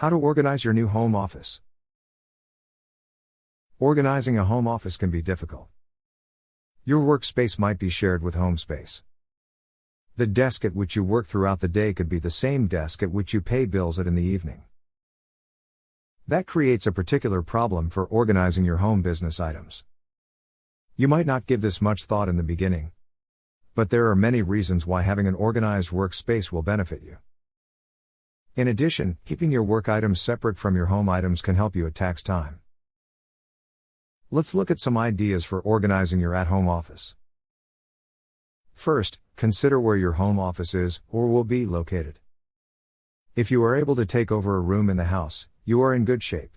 How to organize your new home office. Organizing a home office can be difficult. Your workspace might be shared with home space. The desk at which you work throughout the day could be the same desk at which you pay bills at in the evening. That creates a particular problem for organizing your home business items. You might not give this much thought in the beginning, but there are many reasons why having an organized workspace will benefit you. In addition, keeping your work items separate from your home items can help you at tax time. Let's look at some ideas for organizing your at-home office. First, consider where your home office is, or will be, located. If you are able to take over a room in the house, you are in good shape.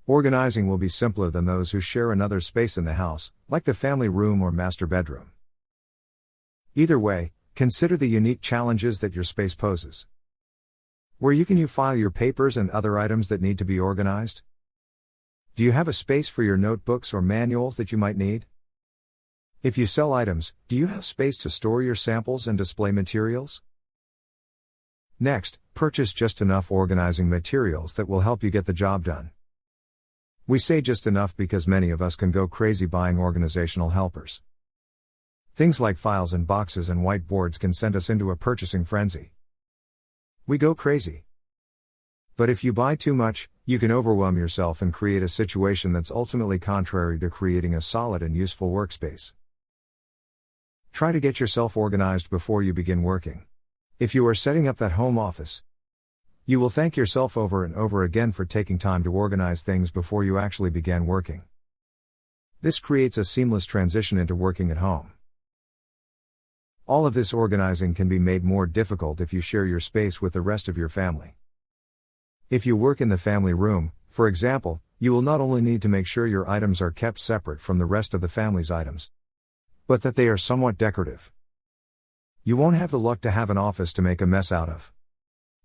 Organizing will be simpler than those who share another space in the house, like the family room or master bedroom. Either way, consider the unique challenges that your space poses. Where can you file your papers and other items that need to be organized? Do you have a space for your notebooks or manuals that you might need? If you sell items, do you have space to store your samples and display materials? Next, purchase just enough organizing materials that will help you get the job done. We say just enough because many of us can go crazy buying organizational helpers. Things like files and boxes and whiteboards can send us into a purchasing frenzy. We go crazy. But if you buy too much, you can overwhelm yourself and create a situation that's ultimately contrary to creating a solid and useful workspace. Try to get yourself organized before you begin working. If you are setting up that home office, you will thank yourself over and over again for taking time to organize things before you actually began working. This creates a seamless transition into working at home. All of this organizing can be made more difficult if you share your space with the rest of your family. If you work in the family room, for example, you will not only need to make sure your items are kept separate from the rest of the family's items, but that they are somewhat decorative. You won't have the luck to have an office to make a mess out of.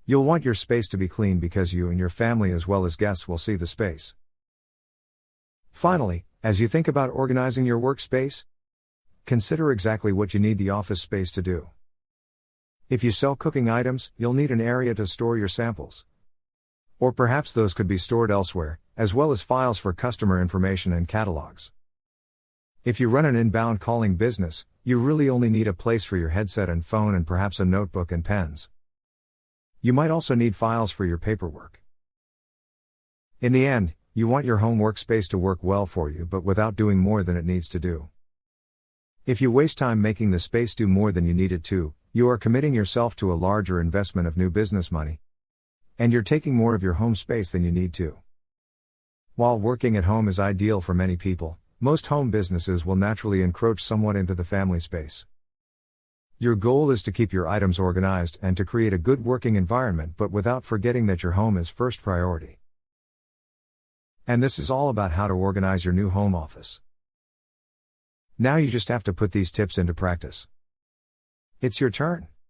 You'll want your space to be clean because you and your family as well as guests will see the space. Finally, as you think about organizing your workspace, consider exactly what you need the office space to do. If you sell cooking items, you'll need an area to store your samples. Or perhaps those could be stored elsewhere, as well as files for customer information and catalogs. If you run an inbound calling business, you really only need a place for your headset and phone and perhaps a notebook and pens. You might also need files for your paperwork. In the end, you want your home workspace to work well for you but without doing more than it needs to do. If you waste time making the space do more than you need it to, you are committing yourself to a larger investment of new business money. And you're taking more of your home space than you need to. While working at home is ideal for many people, most home businesses will naturally encroach somewhat into the family space. Your goal is to keep your items organized and to create a good working environment, but without forgetting that your home is first priority. And this is all about how to organize your new home office. Now you just have to put these tips into practice. It's your turn.